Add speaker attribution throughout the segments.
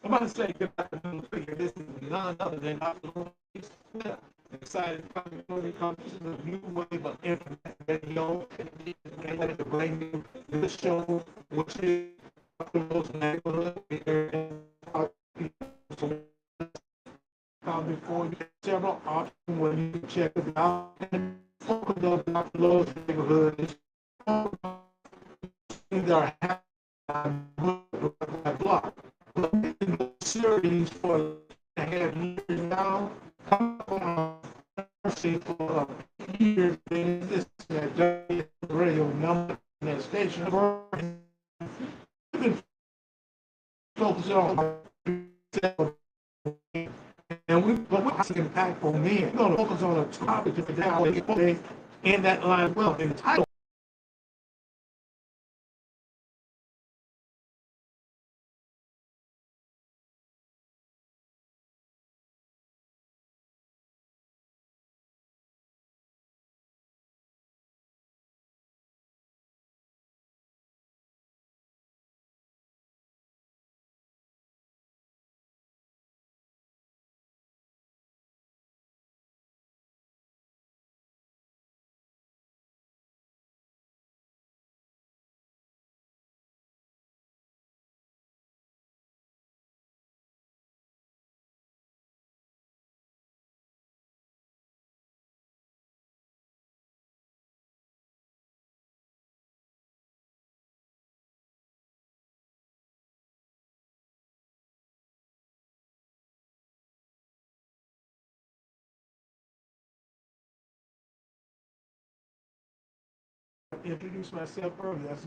Speaker 1: I want to say good afternoon to you. This is none other than Dr. Louis Smith. Excited to come before you come to the new wave of internet radio and the brand new this show, which is Dr. Louis Neighborhood. Come before you several options where you can check it out. And focus on Dr. Louis Neighborhood is things are happening block. Series for a half years now. For years, this radio number that station. We've been focusing on and we're impactful men. We're going to focus on a topic today in that line. Well, in the title. Introduce myself earlier. That's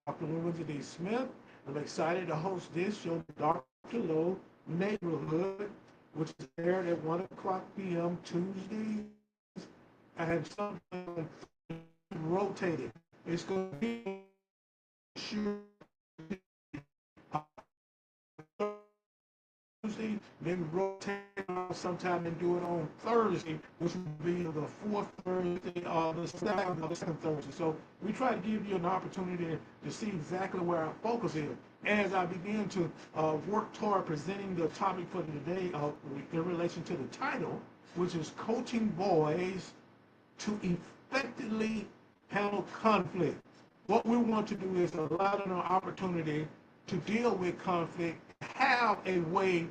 Speaker 1: Dr. Louis D. Smith. I'm excited to host this show, Dr. Lowe Neighborhood, which is aired at 1 o'clock p.m. Tuesdays and sometimes rotated. It's going to be sure Tuesday, maybe rotate sometime and do it on Thursday, which would be the fourth Thursday or the second Thursday. So we try to give you an opportunity to see exactly where our focus is. As I begin to work toward presenting the topic for today in relation to the title, which is Coaching Boys to Effectively Handle Conflict. What we want to do is allow them an opportunity to deal with conflict, have a way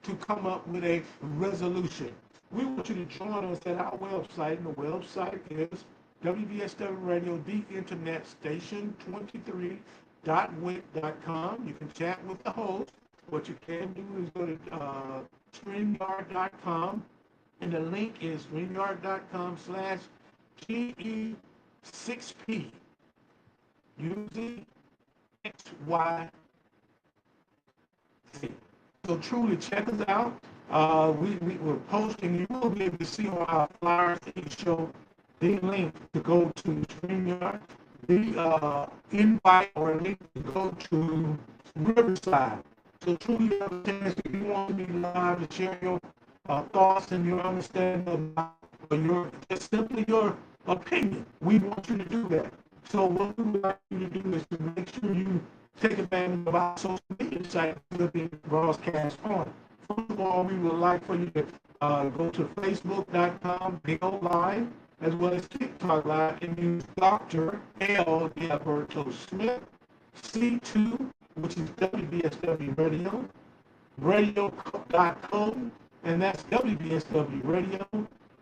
Speaker 1: to come up with a resolution. We want you to join us at our website, and the website is WBSW Radio, the Internet Station 23.wit.com. You can chat with the host. What you can do is go to StreamYard.com, and the link is StreamYard.com/GE6P. Using XY. So truly check us out. We're posting, you will be able to see on our flyers that show the link to go to StreamYard, the invite or link to go to Riverside. So truly you have a chance if you want to be live to share your thoughts and your understanding about your just simply your opinion. We want you to do that. So what we would like you to do is to make sure you take advantage of our social media site we'll be broadcast on. First of all, we would like for you to go to facebook.com, Big O Live, as well as TikTok Live, and use Dr. L. Alberto Smith, C2, which is WBSW Radio, radio.co, and that's WBSW Radio,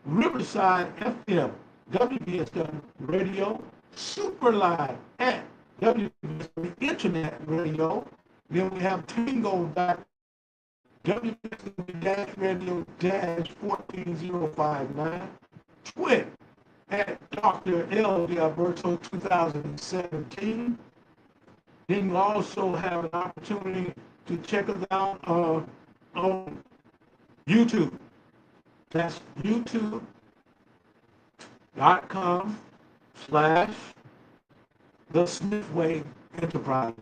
Speaker 1: Riverside FM, WBSW Radio, Super Live at WBSW Internet Radio. Then we have Tango. WBSW-Radio-14059, Twit at Dr. L. Alberto 2017. Then you also have an opportunity to check us out on YouTube. That's youtube.com/The Smithway Enterprise.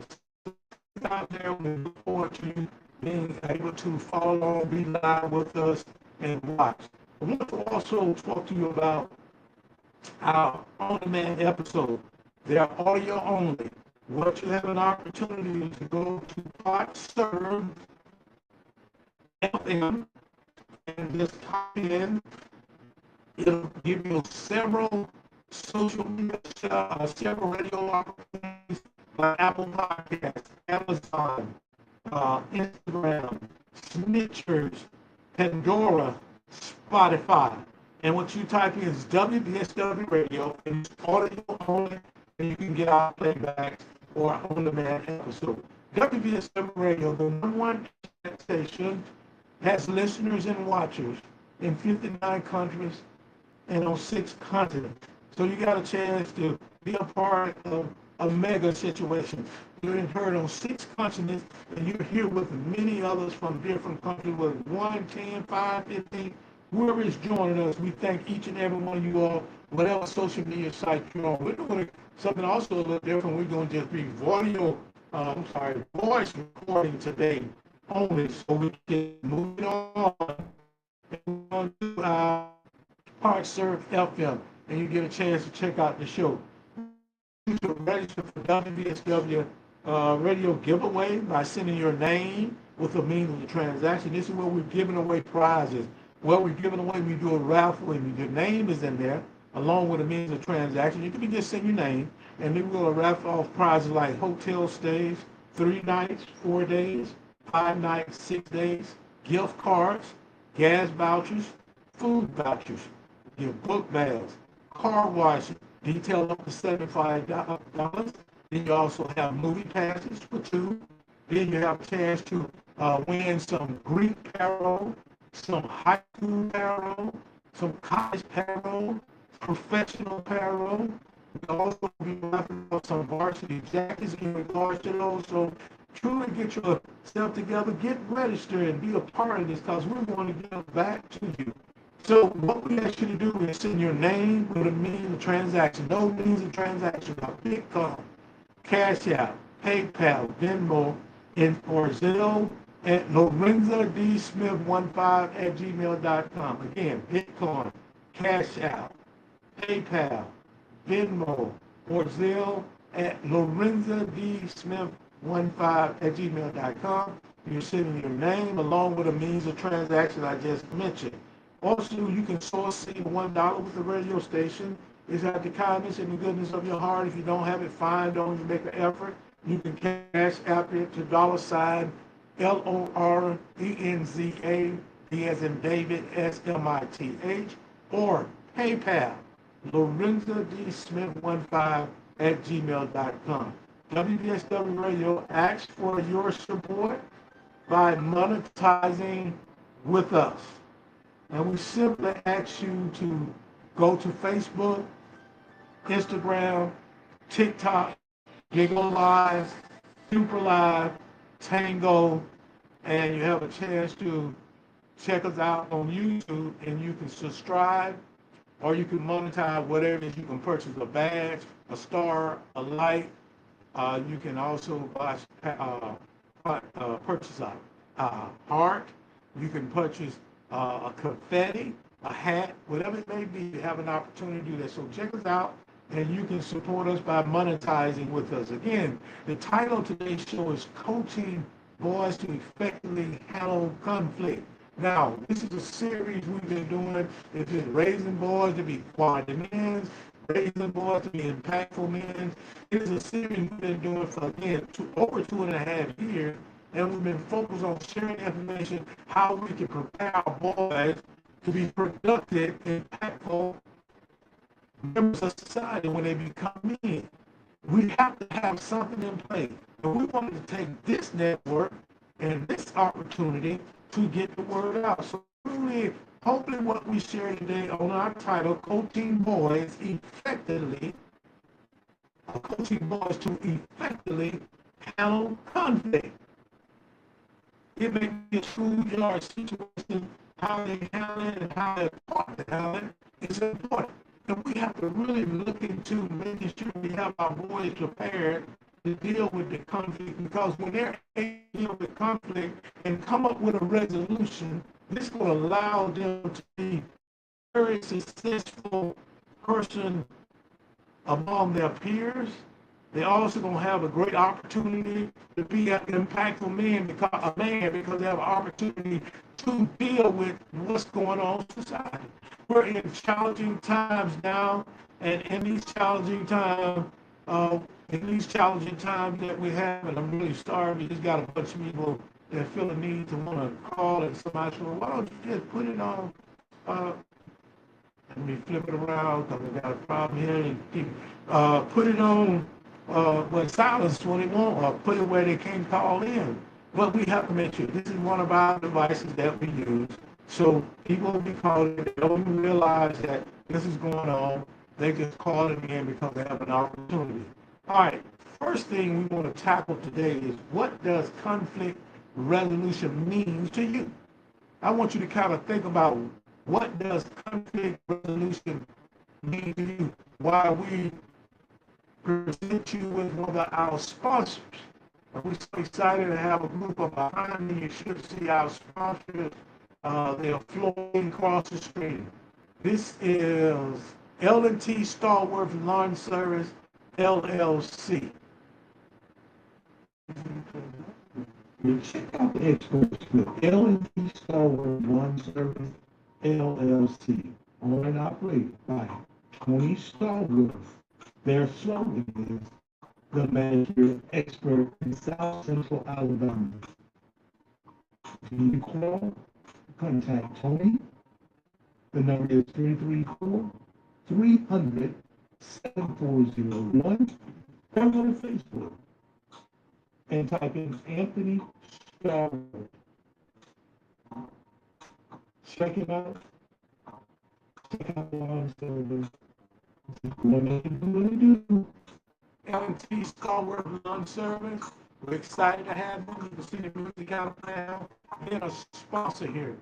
Speaker 1: Out there, we look forward to you being able to follow along, be live with us, and watch. I want to also talk to you about our on-demand episode. They're audio only. What you have an opportunity to go to Podserve FM and just type in. It'll give you several social media, several radio opportunities like Apple Podcasts, Amazon, Instagram, Snitchers, Pandora, Spotify. And what you type in is WBSW Radio, and it's audio only, and you can get our playbacks or on-demand episode. WBSW Radio, the #1 station, has listeners and watchers in 59 countries and on 6 continents. So you got a chance to be a part of a mega situation. You're heard on 6 continents, and you're here with many others from different countries, with 1, 10, 5, 15, whoever is joining us. We thank each and every one of you all, whatever social media site you're on. We're doing something also a little different. We're going to just be voice recording today only, so we can move it on and on to our Podserve FM, and you get a chance to check out the show. You can register for WBSW radio giveaway by sending your name with the means of the transaction. This is where we're giving away prizes. Well, we're giving away, we do a raffle, and your name is in there along with the means of transaction. You can just send your name, and then we're going to raffle off prizes like hotel stays, 3 nights, 4 days, 5 nights, 6 days, gift cards, gas vouchers, food vouchers, your book bags, car wash, detail up to $75. Then you also have movie passes for 2. Then you have a chance to win some Greek apparel, some high school apparel, some college apparel, professional apparel. We also be wrapping up some varsity jackets in regards to those. So truly get yourself together, get registered, and be a part of this, because we're going to give back to you. So what we ask you to do is send your name with a means of transaction. Those means of transaction are Bitcoin, Cash App, PayPal, Venmo, or Zelle at LorenzaDSmith15@gmail.com. Again, Bitcoin, Cash App, PayPal, Venmo, or Zelle at LorenzaDSmith15@gmail.com. You're sending your name along with a means of transaction I just mentioned. Also, you can source seed $1 with the radio station. It's at the kindness and the goodness of your heart. If you don't have it, fine. Don't even make an effort. You can Cash App it to $LORENZA, D as in David, SMITH, or PayPal, LorenzaDSmith15@gmail.com. WBSW Radio asks for your support by monetizing with us. And we simply ask you to go to Facebook, Instagram, TikTok, Giggle Live, Super Live, Tango, and you have a chance to check us out on YouTube, and you can subscribe, or you can monetize whatever it is. You can purchase a badge, a star, a light. You can also purchase a heart. You can purchase a confetti, a hat, whatever it may be. You have an opportunity to do that. So check us out and you can support us by monetizing with us. Again, the title of today's show is Coaching Boys to Effectively Handle Conflict. Now, this is a series we've been doing. It's been raising boys to be quality men, raising boys to be impactful men. It is a series we've been doing for, again, over 2.5 years, and we've been focused on sharing information how we can prepare our boys to be productive, impactful members of society when they become men. We have to have something in place. And we wanted to take this network and this opportunity to get the word out. So really, hopefully what we share today on our title, Coaching Boys Effectively, Coaching Boys to Effectively Handle Conflict. It may be a schoolyard situation, how they handle it and how they're taught to handle it is important. And we have to really look into making sure we have our boys prepared to deal with the conflict, because when they're able to deal with conflict and come up with a resolution, this will allow them to be a very successful person among their peers. They're also going to have a great opportunity to be an impactful man because they have an opportunity to deal with what's going on in society. We're in challenging times now, and in these challenging times, that we have, and I'm really sorry, we just got a bunch of people that feel the need to want to call, and somebody said, well, why don't you just put it on? Let me flip it around because I got a problem here. And keep, put it on silence when they want, or put it where they can't call in. But we have to make sure this is one of our devices that we use. So people will be calling, they don't even realize that this is going on. They just call it in because they have an opportunity. All right, first thing we want to tackle today is, what does conflict resolution mean to you? I want you to kind of think about, what does conflict resolution mean to you? Why we present you with one of our sponsors. We're so excited to have a group of behind me. You should see our sponsors. They're flowing across the screen. This is L&T Stallworth Lawn Service, LLC. Check out the experts with L&T Stallworth Lawn Service, LLC, owned and operated by Tony Stallworth. Their slogan is the manicure expert in South Central Alabama. If you need to call, contact Tony. The number is 334-300-7401. Or go to Facebook and type in Anthony Stallworth. Check it out. Check out the lawn service. What they do. L&T Stallworth Lawn Service. We're excited to have them. You can see the music out now. Being a sponsor here.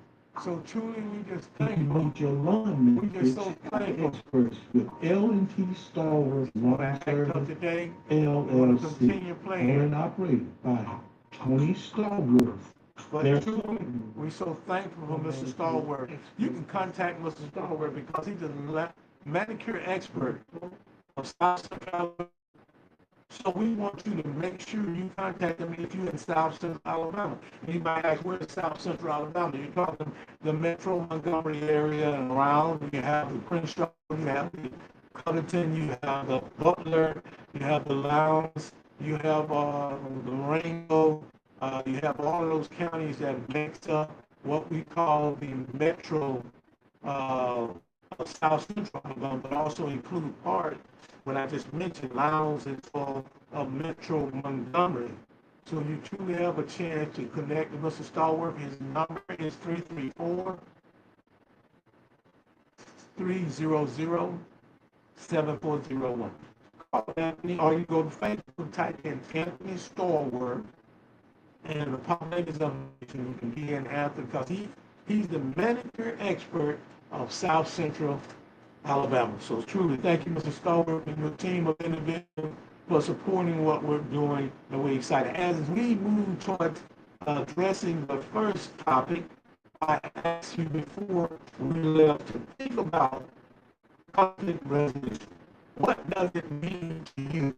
Speaker 1: So truly, we just thankful. Your lawn, we just so thankful. Experts with L&T Stallworth Lawn Service today, LLC, owned and operated by Tony Stallworth. But truly, we're so thankful for Mr. Stallworth. You can contact Mr. Stallworth because he's a manicure expert of South Central. So we want you to make sure you contact them if you're in South Central Alabama. Anybody asks, where is South Central Alabama? You're talking the Metro Montgomery area and around. You have the Prince George, you have the Covington, you have the Butler, you have the Lowndes, you have the Rainbow, you have all of those counties that makes up what we call the Metro South Central Alabama, but also include part, what I just mentioned, Lowndes is for Metro Montgomery. So you truly have a chance to connect with Mr. Stallworth. His number is 334-300-7401. Call Anthony, or you go to Facebook, type in Anthony Stallworth, and the population is you can be in Anthony, because he's the manicure expert of South Central Alabama. So truly, thank you, Mr. Stallworth, and your team of individuals for supporting what we're doing, and we're excited. As we move towards addressing the first topic, I asked you before we left to think about conflict resolution. What does it mean to you?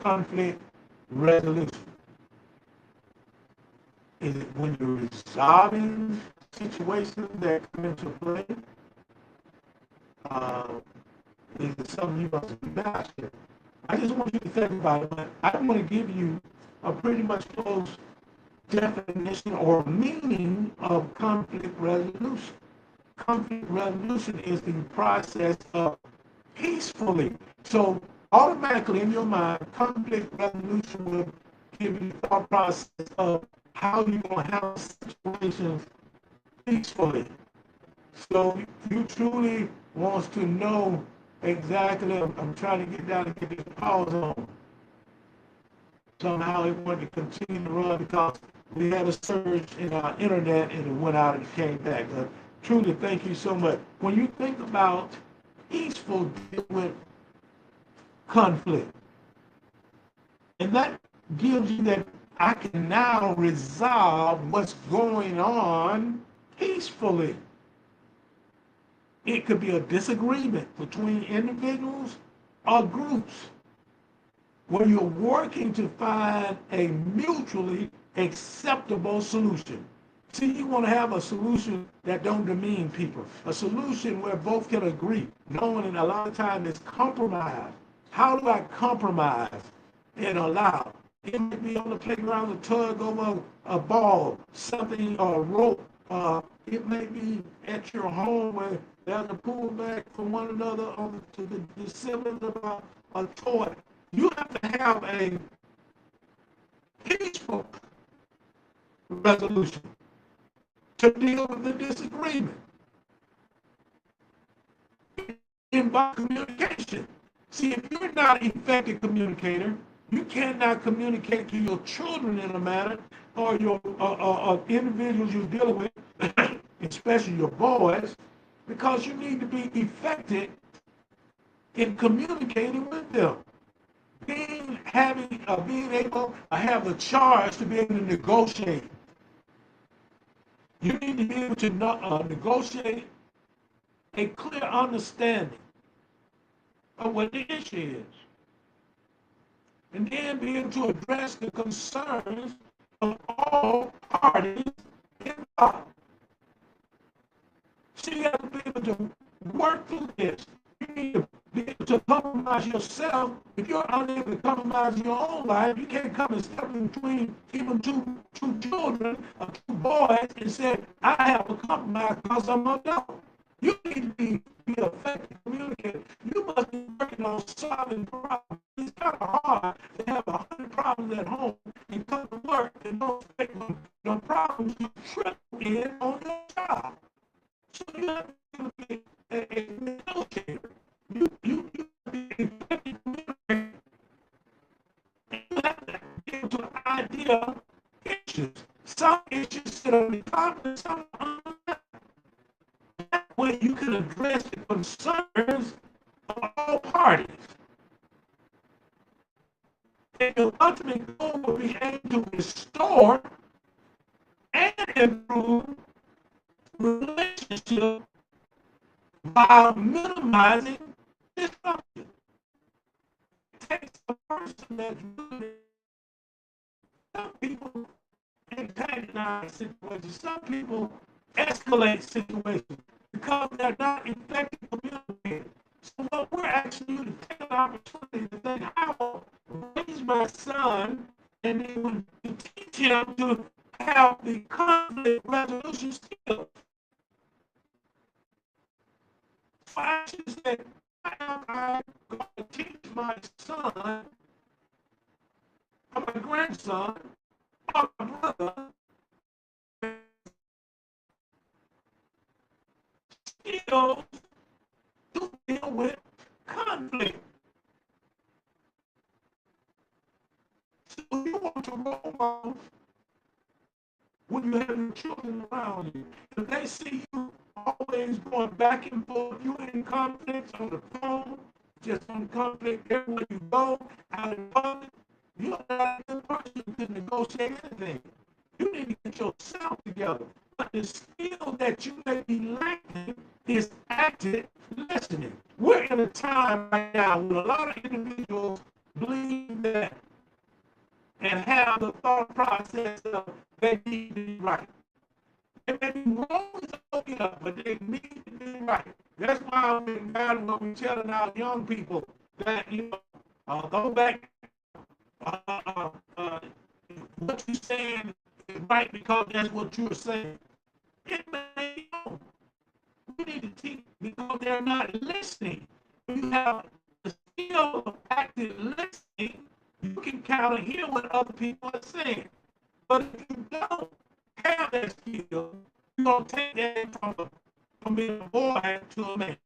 Speaker 1: Conflict resolution. Is it when you're resolving situations that come into play? Uh, is it something you must master? I just want you to think about it, but I want to give you a pretty much close definition or meaning of conflict resolution. Conflict resolution is the process of peacefully. So automatically in your mind, conflict resolution will give you the thought process of how you're going to handle situations peacefully. So you truly wants to know exactly, I'm trying to get down and get this pause on. Somehow it wanted to continue to run because we had a surge in our internet and it went out and came back. But truly, thank you so much. When you think about peaceful deal with conflict, and that gives you that I can now resolve what's going on peacefully. It could be a disagreement between individuals or groups where you're working to find a mutually acceptable solution. See, you want to have a solution that don't demean people, a solution where both can agree, knowing that a lot of times it's compromise. How do I compromise and allow? It might be on the playground, a tug over a ball, something, or a rope. It may be at your home where there's a pullback from one another on to the semblance of a toy. You have to have a peaceful resolution to deal with the disagreement. Involve communication. See, if you're not an effective communicator, you cannot communicate to your children in a manner or your individuals you're dealing with, especially your boys, because you need to be effective in communicating with them. Being able to have the charge to be able to negotiate. You need to be able to negotiate a clear understanding of what the issue is, and then be able to address the concerns of all parties involved. So you have to be able to work through this. You need to be able to compromise yourself. If you're unable to compromise your own life, you can't come and step in between even two children or two boys and say, I have a compromise because I'm an adult. You need to be effective communicator. You must be working on solving problems. It's kind of hard to have 100 problems at home and come to work and don't fix the problems you triple in on your job. So you have to be a negotiator. You be a effective communicator. You have to be able to idea issues. Some issues sit on the top and some on the left. That way you can address the concerns of all parties. And your ultimate goal will be aimed to restore and improve relationship while minimizing disruption. It takes a person that's really, some people antagonize situations, some people escalate situations because they're not effective communicators. So what we're asking you to take an opportunity to think, how will I raise my son and then to teach him to have the conflict resolution skills. So I should say, how am I going to teach my son or my grandson or my brother skills to deal with conflict? So you want to role model when you have your children around you. If they see you always going back and forth, you in conflicts on the phone, just on conflict everywhere you go, out in public, you're not a good person to negotiate anything. You need to get yourself together. But the skill that you may be lacking is active listening. We're in a time right now when a lot of individuals believe that and have the thought process of they need to be right. They may be wrong to look it up, but they need to be right. That's why when we're telling our young people that, go back, uh, uh, uh, what you're saying is right because that's what you're saying. It may be wrong. We need to teach because they're not listening. When you have the skill of active listening, you can kind of hear what other people are saying. But if you don't have that skill, you're going to take that from being a boy to a man.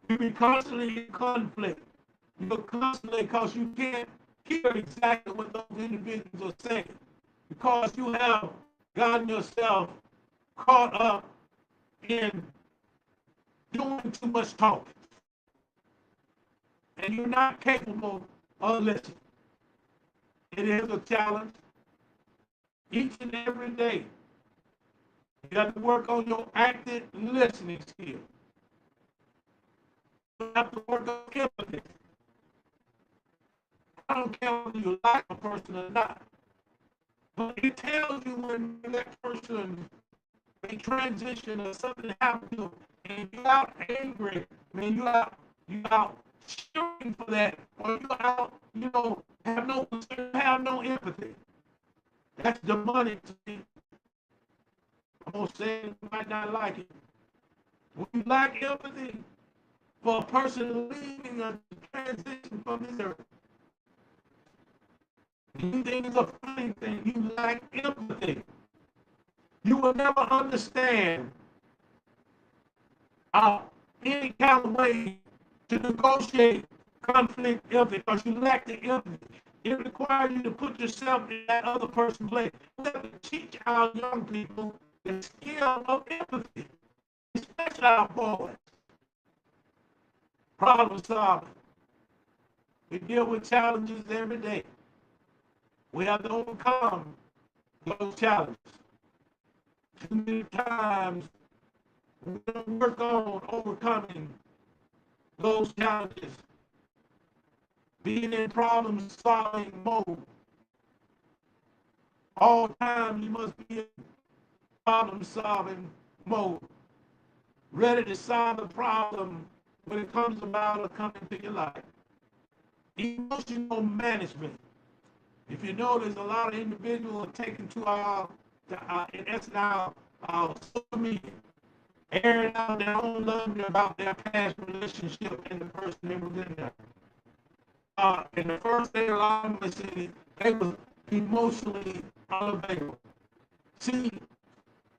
Speaker 1: You'll be constantly in conflict. You're constantly, because you can't hear exactly what those individuals are saying. Because you have gotten yourself caught up in doing too much talking. And you're not capable of listening. It is a challenge each and every day. You have to work on your active listening skill. You have to work on empathy. I don't care whether you like a person or not, but it tells you when that person may transition or something happens to them, and you're out angry, man, you out shooting for that, or you out, have no empathy. That's demonic to me. I'm gonna say it, you might not like it. When you lack empathy for a person leaving a transition from this earth, you think it's a funny thing, you lack empathy. You will never understand any kind of way to negotiate conflict empathy because you lack the empathy. It requires you to put yourself in that other person's place. We have to teach our young people the skill of empathy, especially our boys. Problem solving. We deal with challenges every day. We have to overcome those challenges. Too many times we don't work on overcoming those challenges. Being in problem solving mode. All time you must be in problem solving mode. Ready to solve a problem when it comes about or coming to your life. Emotional management. If you notice, a lot of individuals are taken to in essence, our social media, airing out their own love about their past relationship and the person they was in there. And the first thing a lot of them said, they were emotionally unavailable. See,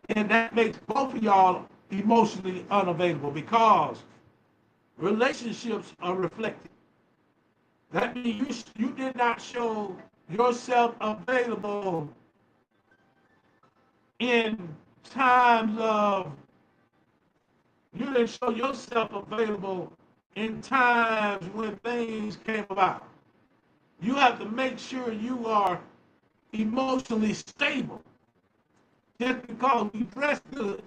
Speaker 1: and that makes both of y'all emotionally unavailable because relationships are reflected. That means you did not show yourself available in times of, you didn't show yourself available in times when things came about. You have to make sure you are emotionally stable. Just because we dress good,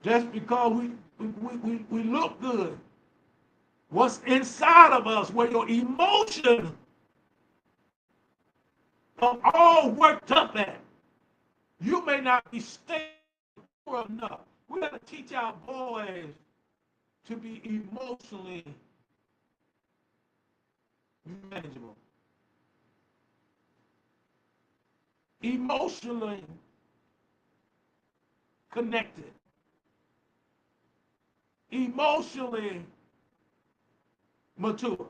Speaker 1: just because we look good, what's inside of us, where your emotions are all worked up at, you may not be stable enough. We got to teach our boys to be emotionally manageable, emotionally connected, emotionally mature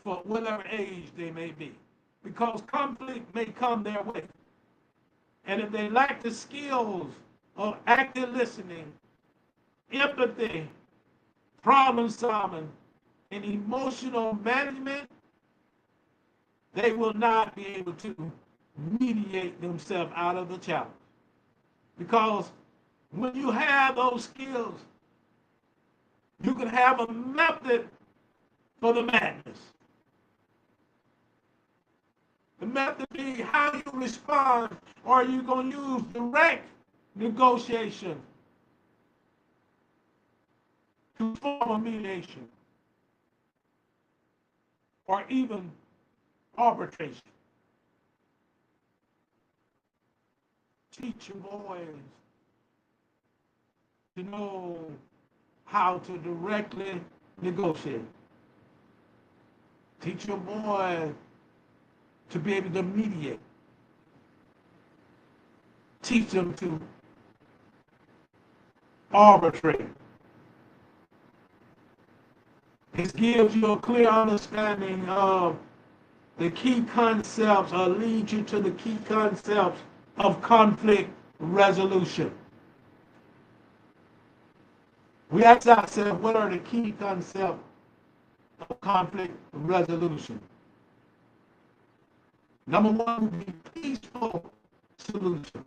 Speaker 1: for whatever age they may be, because conflict may come their way. And if they lack the skills of active listening, empathy, problem solving, and emotional management, they will not be able to mediate themselves out of the challenge. Because when you have those skills, you can have a method for the madness. The method B, how you respond. Are you going to use direct negotiation to form a mediation or even arbitration? Teach your boys to know how to directly negotiate. Teach your boy to be able to mediate. Teach them to arbitrate. It gives you a clear understanding of the key concepts, or lead you to the key concepts of conflict resolution. We ask ourselves, what are the key concepts of conflict resolution? Number one would be peaceful solution.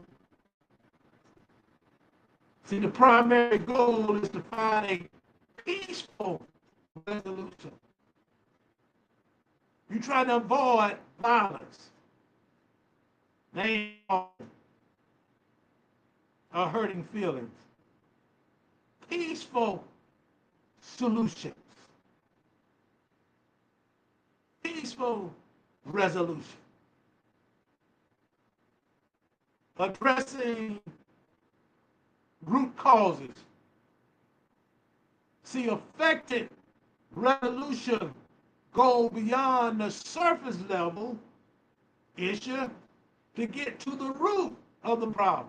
Speaker 1: See, the primary goal is to find a peaceful resolution. You try to avoid violence, or hurting feelings. Peaceful solutions. Peaceful resolution. Addressing root causes. See, effective resolution go beyond the surface level issue to get to the root of the problem.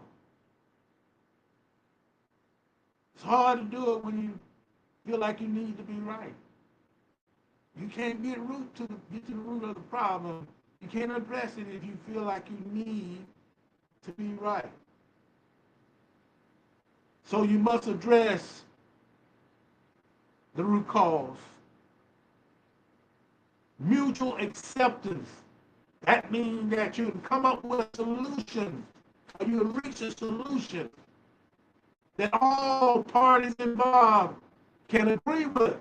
Speaker 1: It's hard to do it when you feel like you need to be right. You can't get to the root of the problem. You can't address it if you feel like you need to be right. So you must address the root cause. Mutual acceptance. That means that you can come up with a solution, or you reach a solution that all parties involved can agree with.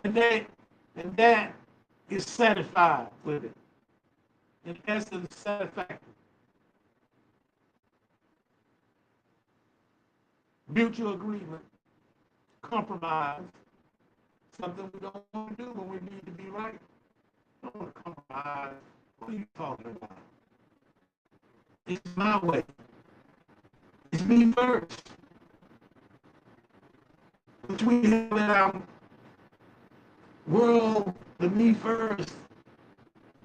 Speaker 1: And that is satisfied with it. In essence, satisfactory. Mutual agreement, compromise, something we don't want to do when we need to be right. I don't want to compromise. What are you talking about? It's my way. It's me first. Which we have in our world, the me first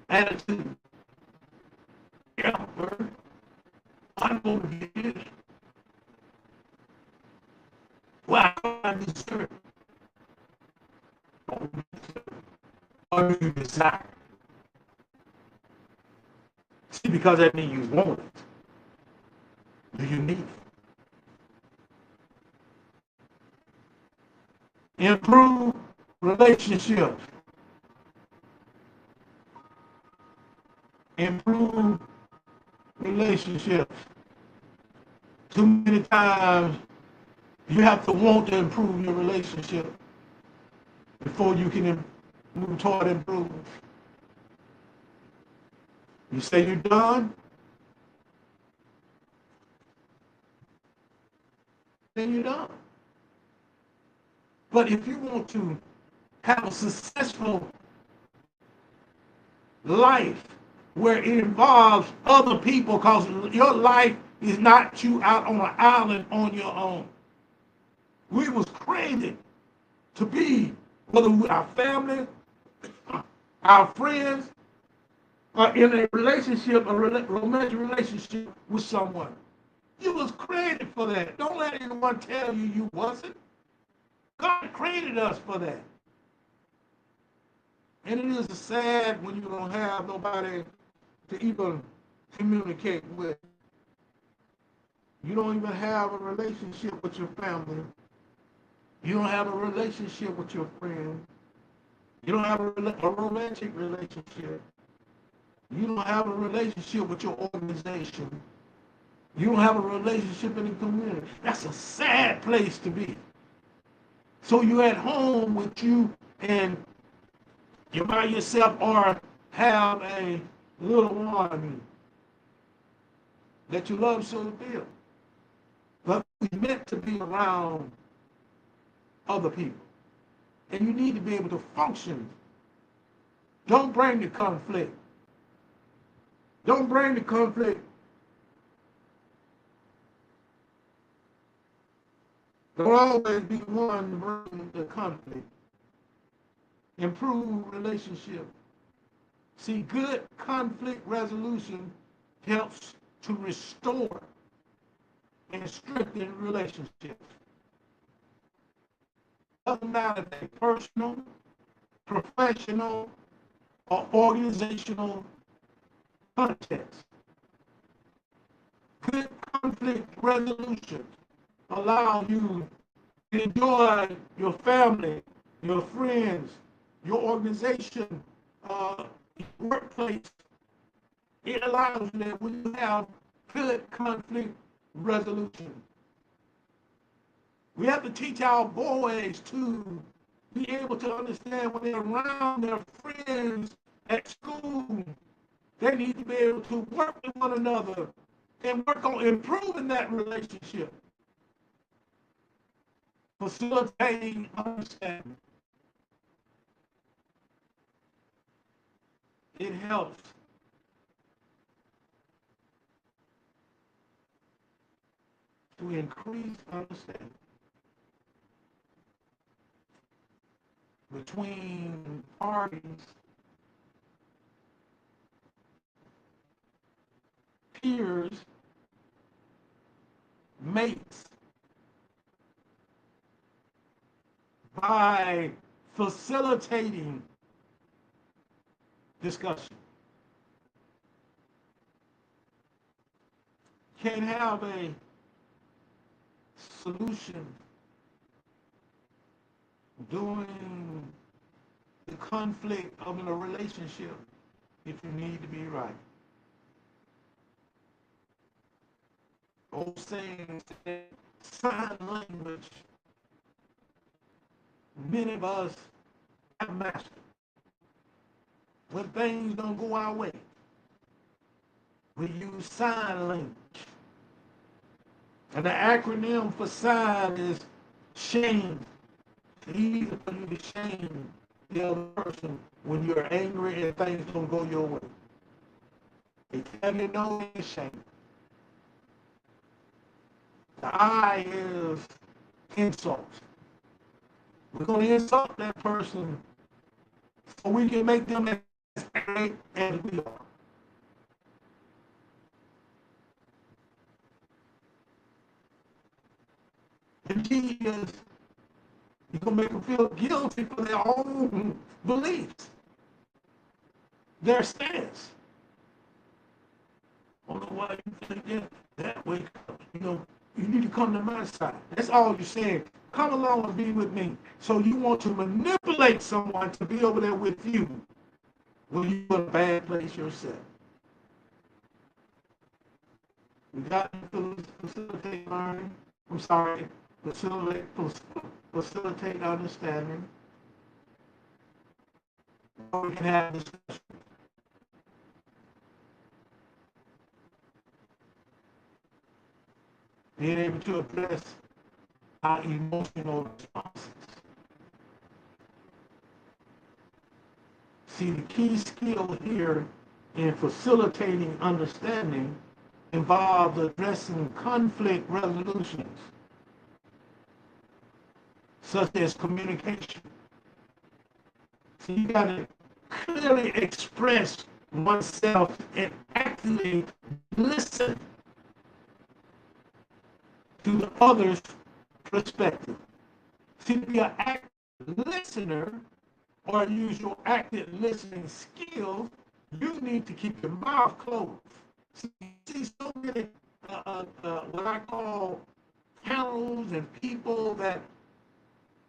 Speaker 1: attitude. Yeah, first. I'm going to get this. Well, I deserve it. Or do you desire? See, because that means you want it. Do you need it? Improve relationships. Improve relationships. Too many times you have to want to improve your relationship before you can move toward improvement. You say you're done, then you're done. But if you want to have a successful life where it involves other people, because your life is not you out on an island on your own. We was created to be, whether with our family, our friends, or in a relationship, a romantic relationship with someone. You was created for that. Don't let anyone tell you you wasn't. God created us for that. And it is sad when you don't have nobody to even communicate with. You don't even have a relationship with your family. You don't have a relationship with your friend. You don't have a romantic relationship. You don't have a relationship with your organization. You don't have a relationship in the community. That's a sad place to be. So you're at home with you and you're by yourself or have a little one that you love so dearly. But we're meant to be around other people. And you need to be able to function. Don't bring the conflict. Don't bring the conflict. Don't always be one to bring the conflict. Improve relationship. See, good conflict resolution helps to restore and strengthen relationships. Doesn't matter if they're personal, professional, or organizational context. Good conflict resolution allow you to enjoy your family, your friends, your organization, your workplace. It allows you that when you have good conflict resolution. We have to teach our boys to be able to understand when they're around their friends at school, they need to be able to work with one another and work on improving that relationship, facilitating understanding. It helps to increase understanding between parties, peers, mates, by facilitating discussion. Can't have a solution during the conflict of a relationship if you need to be right. Old saying, sign language, many of us have mastered. When things don't go our way, we use sign language. And the acronym for sign is shame. It's easy for you to shame the other person when you're angry and things don't go your way. They tell you no, it's shame. The I is insult. We're going to insult that person so we can make them as angry as we are. The G is you're going to make them feel guilty for their own beliefs, their stance. I don't know why you think that way. You need to come to my side. That's all you're saying. Come along and be with me. So you want to manipulate someone to be over there with you when you're in a bad place yourself. You got to facilitate learning. I'm sorry, facilitate understanding. Or we can have discussion. Being able to address our emotional responses. See, the key skill here in facilitating understanding involves addressing conflict resolutions, such as communication. So you got to clearly express oneself and actively listen to the other's perspective. See, to be an active listener or use your active listening skills, you need to keep your mouth closed. See so many what I call panels and people that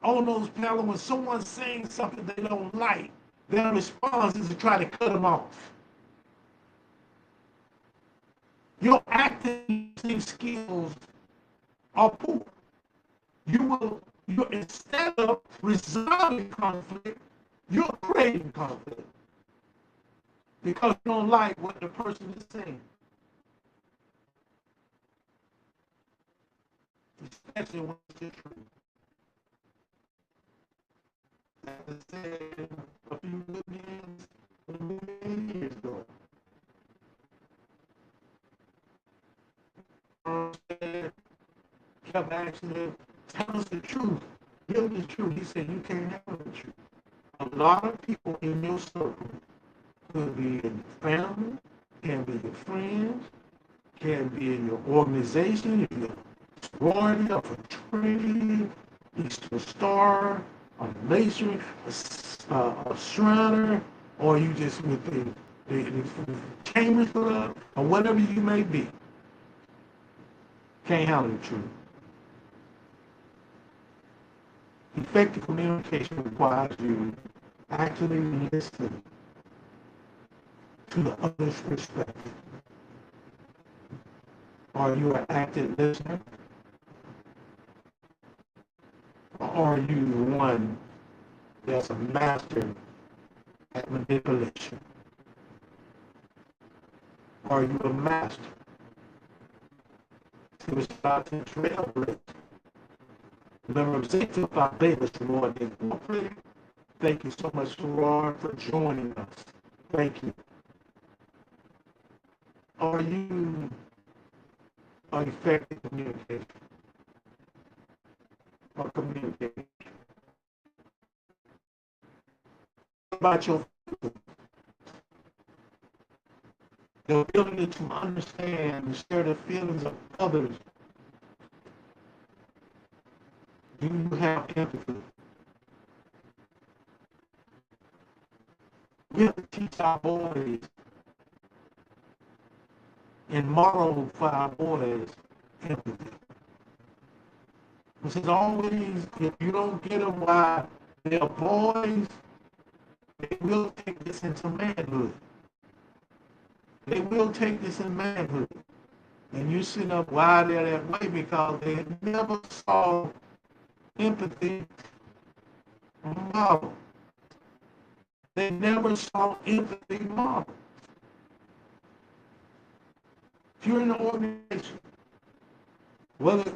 Speaker 1: on those panels, when someone's saying something they don't like, their response is to try to cut them off. Your active listening skills are poor. You instead of resolving conflict, You're creating conflict because you don't like what the person is saying. Especially when it's the truth. As I said a few years ago, kept asking him, tell us the truth. Tell the truth. He said, you can't handle the truth. A lot of people in your circle could be in your family, can be your friends, can be in your organization, if you're a sorority, a fraternity, Eastern Star, a Mason, a Shriner, or you just with the Chambers Club, or whatever you may be. Can't handle the truth. Effective communication requires you actually listen to the other's perspective. Are you an active listener? Or are you one that's a master at manipulation? Are you a master? It was about to trailblaze. The representative of Barbados, Lord, Incorporated. Thank you so much, Lord, for joining us. Thank you. Are you an effective communicator? Or communicator? About your the ability to understand and share the feelings of others. Do you have empathy? We have to teach our boys and model for our boys empathy. This is always, if you don't get them while they're boys, they will take this into manhood. They will take this in manhood. And you sit up why they're that way because they never saw empathy model. They never saw empathy model. If you're in an organization, whether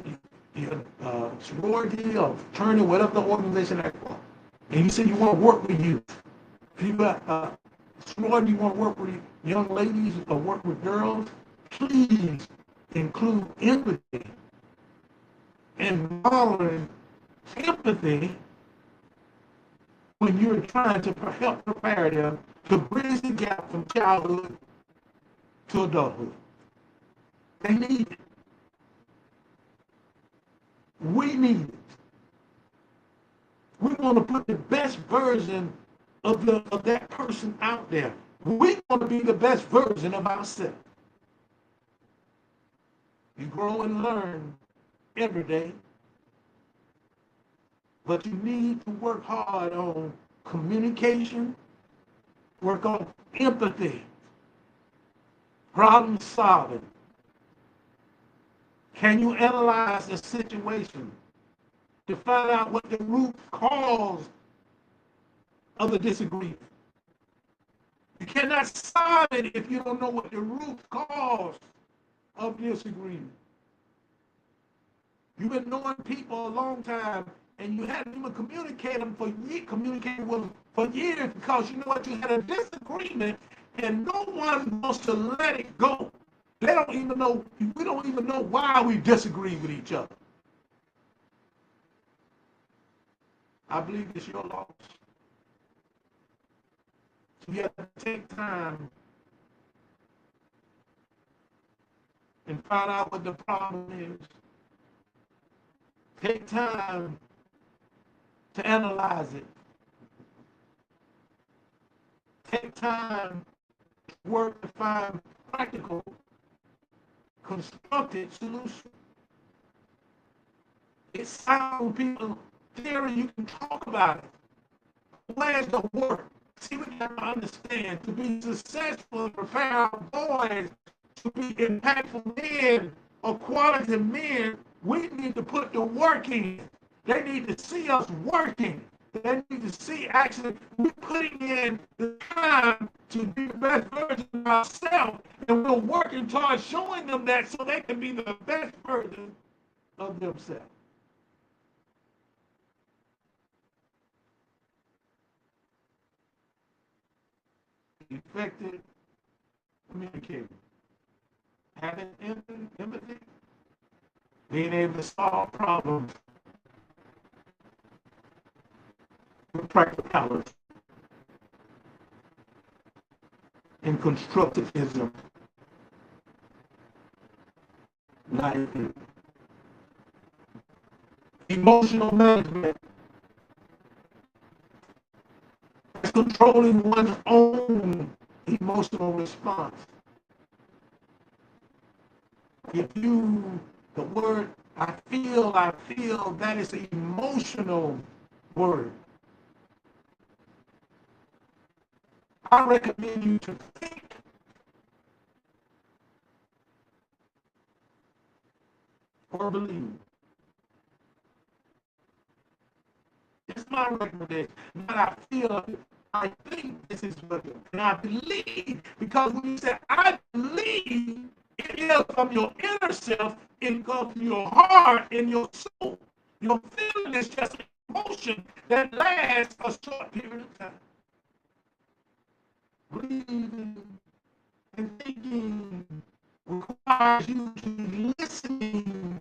Speaker 1: you're a sorority or fraternity, whatever the organization that's for, and you say you want to work with youth, if you got a sorority, you want to work with young ladies or work with girls, please include empathy and modeling empathy when you're trying to help prepare them to bridge the gap from childhood to adulthood. They need it. We need it. We want to put the best version of that person out there. We want to be the best version of ourselves. You grow and learn every day. But you need to work hard on communication, work on empathy, problem solving. Can you analyze the situation to find out what the root cause of the disagreement? You cannot solve it if you don't know what the root cause of disagreement. You've been knowing people a long time, and you haven't even communicated with them for years because you know what, you had a disagreement, and no one wants to let it go. They don't even know, we don't even know why we disagree with each other. I believe it's your loss. So you have to take time and find out what the problem is. Take time to analyze it. Take time to work to find practical, constructive solutions. It sounds people theory, you can talk about it. Where's the work? See, we got to understand to be successful and prepare our boys to be impactful men or quality men, we need to put the work in. They need to see us working. They need to see actually we're putting in the time to be the best version of ourselves, and we're working towards showing them that so they can be the best version of themselves. Effective communicating, having empathy, being able to solve problems with practicality and constructivism, like emotional management, controlling one's own emotional response. If you, the word I feel, that is an emotional word. I recommend you to think or believe. It's my recommendation. Not I feel, I think this is what it is. And I believe, because when you say I believe, it is from your inner self, it goes to your heart and your soul. Your feeling is just an emotion that lasts a short period of time. Believing and thinking requires you to listening,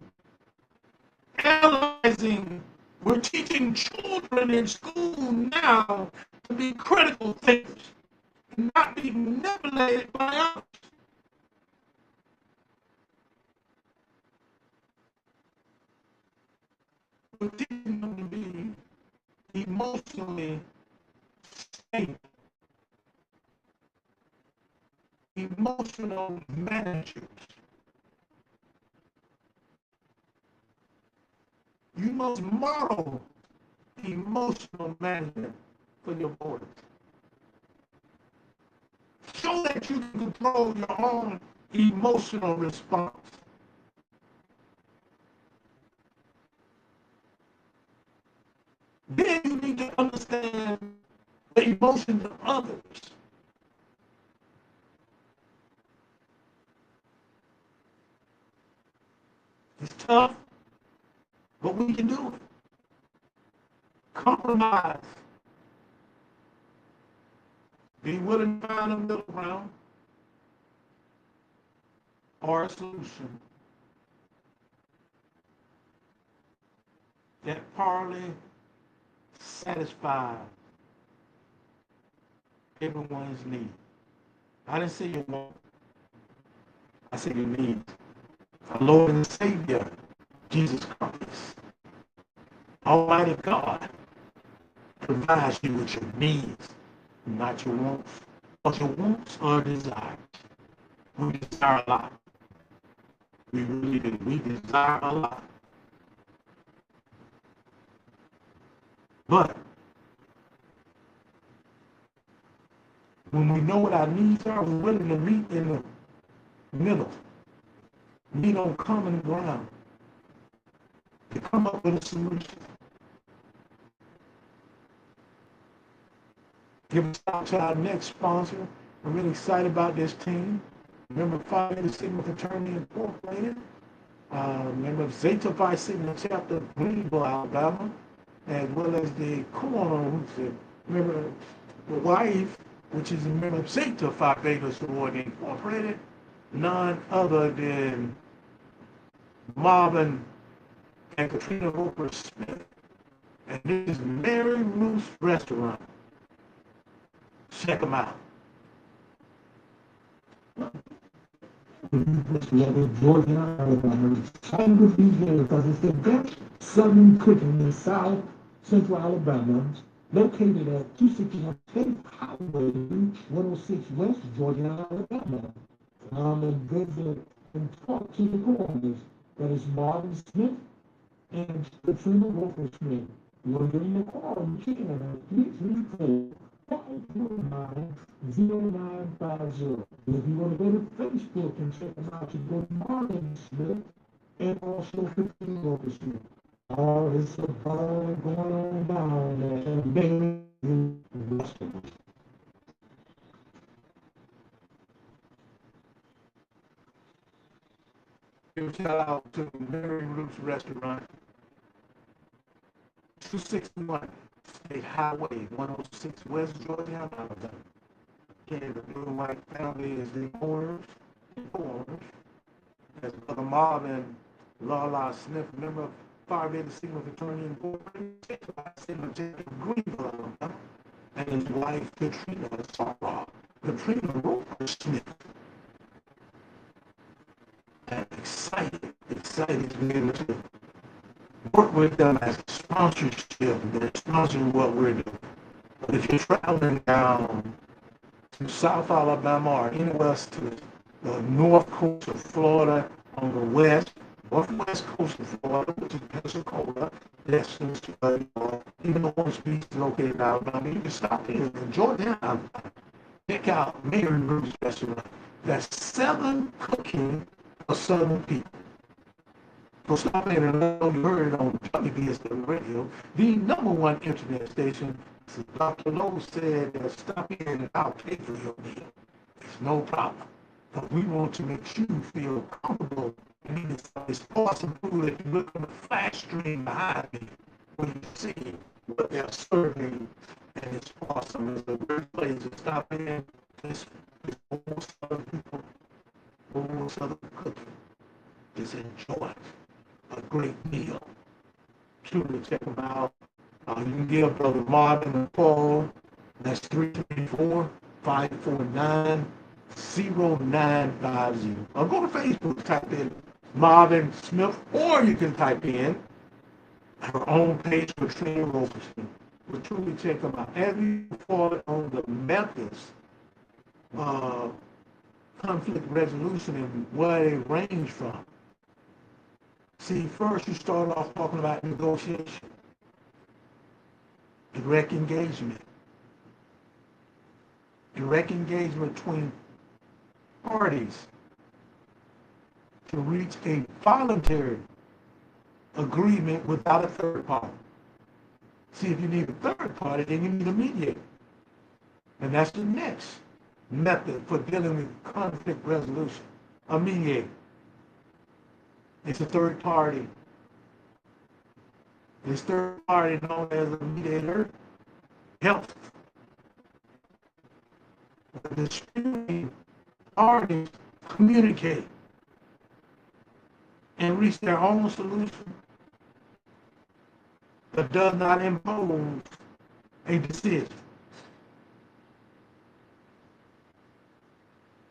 Speaker 1: analyzing. We're teaching children in school now to be critical thinkers and not be manipulated by others. We're teaching them to be emotionally stable, emotional managers. You must model emotional management for your boys. Show that you can control your own emotional response. Then you need to understand the emotions of others. It's tough, but we can do it. Compromise. Be willing to find a middle ground or a solution that partly satisfies everyone's need. I didn't say your want, I said your needs. Our Lord and Savior, Jesus Christ, Almighty God, provides you with your needs, not your wants. Because your wants are desires. We desire a lot. We really do. We desire a lot. But when we know what our needs are, we're willing to meet in the middle, meet on common ground, to come up with a solution. Give a shout out to our next sponsor. I'm really excited about this team. Member of Phi Beta Sigma Fraternity Incorporated. Member of Zeta Phi Sigma Chapter of Greenville, Alabama, as well as the co-owner, who's a member of the wife, which is a member of Zeta Phi Beta Sorority Incorporated, none other than Marvin and Katrina Roper Smith. And this is Mary Ruth's Restaurant. Check them out.
Speaker 2: Georgia, Alabama. Excited to be here because it's the best Southern cooking in South Central Alabama, located at 261 State Highway, 106 West, Georgia, Alabama. And visit and talk to the co-owners, that is Marvin Smith and Katrina Roper Smith. You want to get in the car and chicken at her 334-509-0950. If you want to go to Facebook and check them out, you go to Marvin Smith and also Katrina Roper Smith. Oh, it's a ball going on down there. Big restaurant.
Speaker 1: Give a shout out to Mary Ruth's Restaurant, 261 State Highway, 106 West Georgetown, Alabama. Okay, the Blue and White family is the owners. As Brother Marvin Lala Smith, member of Fire Baby Signals Attorney Incorporated, Greenville, Alabama, and his wife Katrina Sarah, Katrina Roper Smith. And excited to be able to work with them as a sponsorship. They're sponsoring what we're doing. But if you're traveling down to South Alabama or anywhere else to the north coast of Florida on the northwest coast of Florida, which is Pensacola, Lexington, even the Orange Beach located in Alabama, you can stop in and enjoy them. Check out Mary Ruth's Restaurant. That's Southern cooking for Southern people. So stop in and know you heard it on WBSW Radio, the #1 internet station. So Dr. Lowe said, stop in and I'll pay for your meal. It's no problem. But we want to make you feel comfortable and eating this awesome food that you look on the flash screen behind me when you see what they're serving. And it's awesome. It's a great place to stop in. This whole Southern people, whole Southern cooking. Just enjoy a great meal. Truly check them out. You can give Brother Marvin a call. That's 334-549-0950. Or go to Facebook, type in Marvin Smith, or you can type in her own page, Katrina Roberson. We'll truly check them out. As we fall on the methods of conflict resolution and where they range from. See, first you start off talking about negotiation, direct engagement between parties to reach a voluntary agreement without a third party. See, if you need a third party, then you need a mediator. And that's the next method for dealing with conflict resolution, a mediator. It's a third party. This third party, known as a mediator, helps the disputing parties communicate and reach their own solution that does not impose a decision.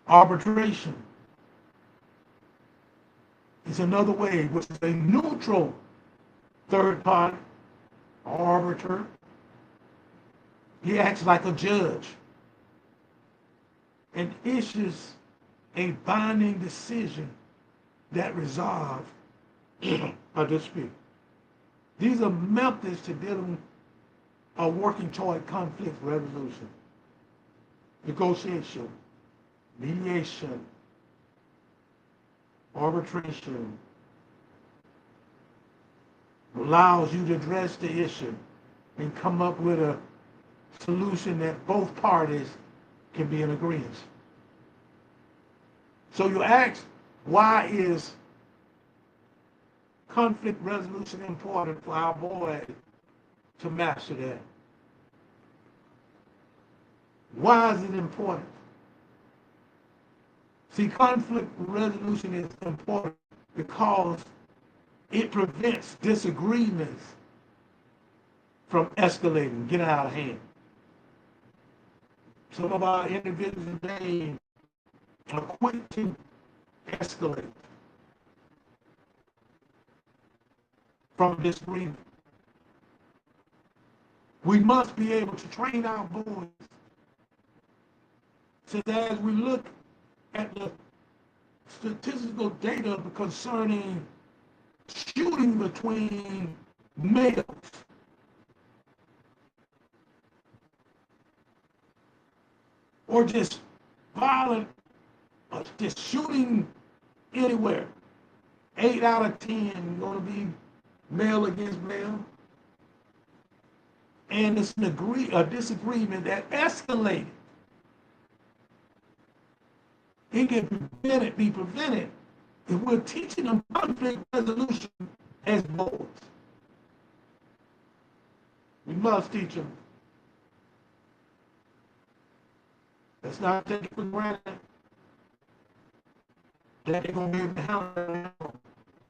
Speaker 1: Arbitration is another way, which is a neutral third party, arbiter. He acts like a judge and issues a binding decision that resolves a dispute. These are methods to dealing or working toward conflict resolution, negotiation, mediation, arbitration. Allows you to address the issue and come up with a solution that both parties can be in agreement. So you ask, why is conflict resolution important for our boy to master that? Why is it important? See, conflict resolution is important because it prevents disagreements from escalating, getting out of hand. Some of our individuals today are quick to escalate from disagreement. We must be able to train our boys so that as we look at the statistical data concerning shooting between males, or just violent, or just shooting anywhere, 8 out of 10 going to be male against male, and it's a disagreement that escalated. It can be prevented if we're teaching them conflict resolution as boys. We must teach them. Let's not take it for granted that they're going to be able to handle it.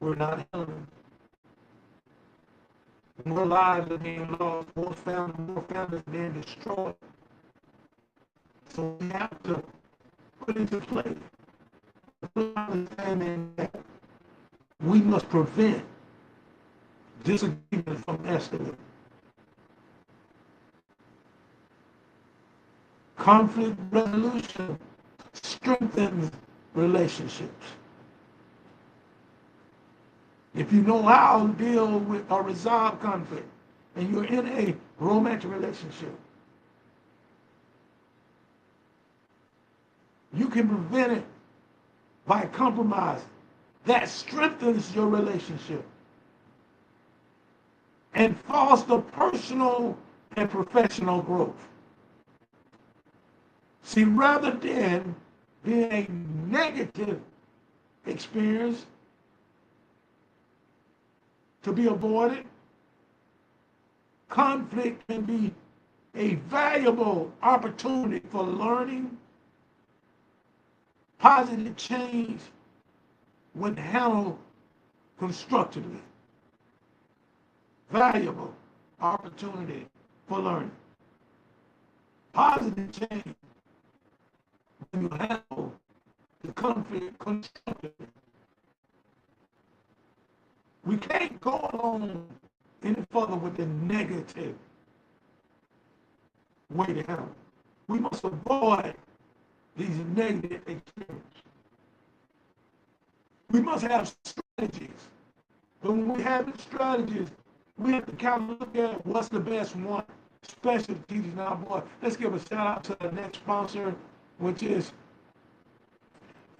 Speaker 1: We're not handling it. More lives are being lost, more families are being destroyed. So we have to put into play the understanding that we must prevent disagreement from escalating. Conflict resolution strengthens relationships. If you know how to deal with or resolve conflict, and you're in a romantic relationship, you can prevent it by compromise. That strengthens your relationship and foster personal and professional growth. See, rather than being a negative experience to be avoided, conflict can be a valuable opportunity for learning, positive change when handled constructively. Valuable opportunity for learning. Positive change when you handle the conflict constructively. We can't go along any further with the negative way to handle it. We must avoid these negative experiences. We must have strategies. But when we have the strategies, we have to kind of look at what's the best one, specialties. Now, boy, let's give a shout out to the next sponsor, which is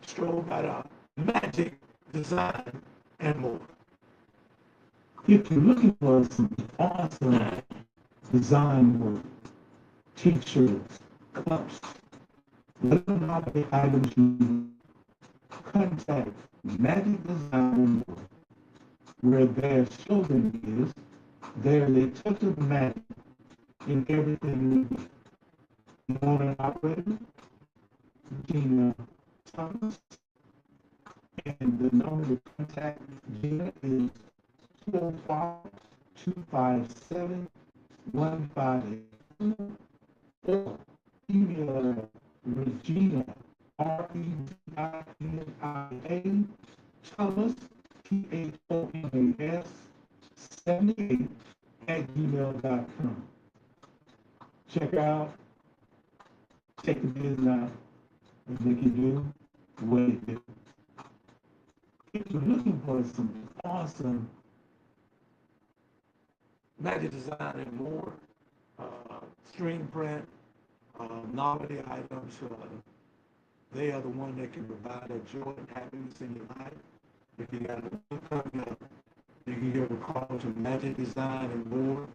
Speaker 1: Stroll by Magic Design and More.
Speaker 2: If you're looking for some awesome design work, t-shirts, cups, whatever holiday items you need, contact Magic Design and More. Where their slogan is, there's a touch of magic in everything we do. The owner and operator, Gina Thomas, and the number to contact Gina is 205-257-1582, or email her Regina, REGINA, Thomas, THOMAS 78 @gmail.com. Check her out, take the business out, and they can do what it do. If you're looking for some awesome
Speaker 1: Magic Design and More, screen print, novelty items, they are the one that can provide that joy and happiness in your life. If you got a coming up, you can give a call to Magic Design and More.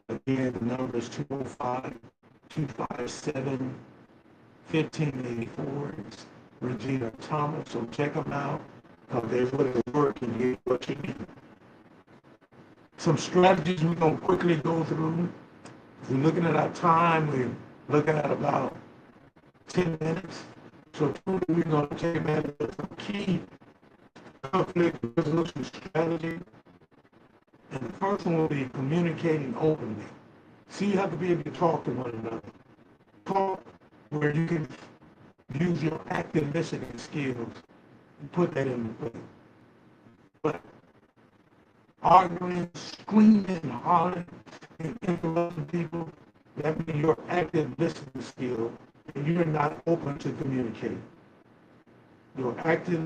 Speaker 1: Again, the number is 205-257-1584. It's Regina Thomas, so check them out. There's what is working, get what you need. Some strategies we're going to quickly go through. If we're looking at our time, we're looking at about 10 minutes. So we're going to take advantage of some key conflict resolution strategy. And the first one will be communicating openly. So you have to be able to talk to one another. Talk where you can use your active listening skills and put that into play. But arguing, screaming, hollering, and interrupting people, that means your active listening skill, and you're not open to communicating. Your active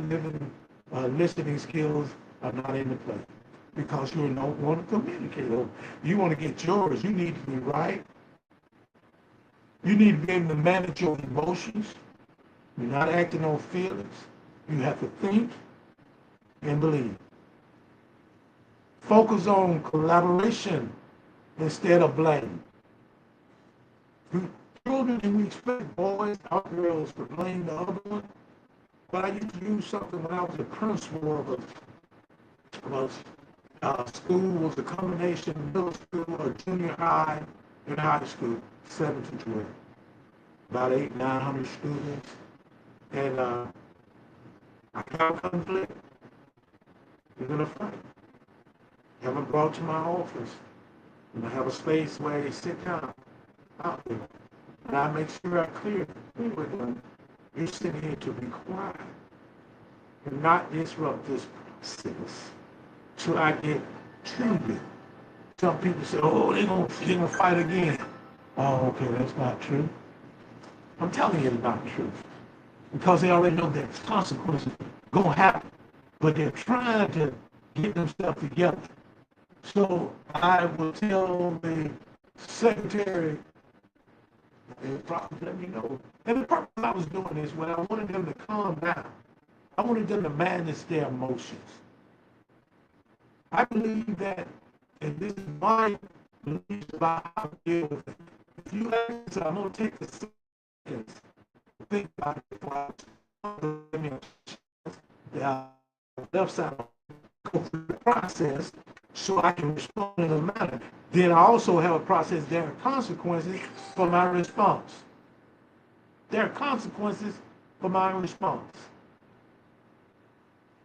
Speaker 1: listening skills are not in the play because you don't want to communicate. You want to get yours. You need to be right. You need to be able to manage your emotions. You're not acting on feelings. You have to think and believe. Focus on collaboration instead of blame. Children, and we expect boys or girls to blame the other one, but I used to use something when I was a principal of a school was a combination of middle school or junior high and high school, 7 to 12, about 900 students, and I have a conflict. You're gonna fight. Have them brought to my office, and I have a space where they sit down out there, and I make sure I clear. Hey, we're done. You're sitting here to be quiet and not disrupt this process. So I get triggered. Some people say, "Oh, they're gonna fight again." Oh, okay, that's not true. I'm telling you, it's not true because they already know that consequences gonna happen, but they're trying to get themselves together. So I will tell the secretary, and probably let me know. And the purpose I was doing is when I wanted them to calm down, I wanted them to manage their emotions. I believe that, and this is my belief about how to deal with it. If you ask, I'm going to take the seconds to think about it before the left side go through the process so I can respond in a manner. Then I also have a process. There are consequences for my response. There are consequences for my response.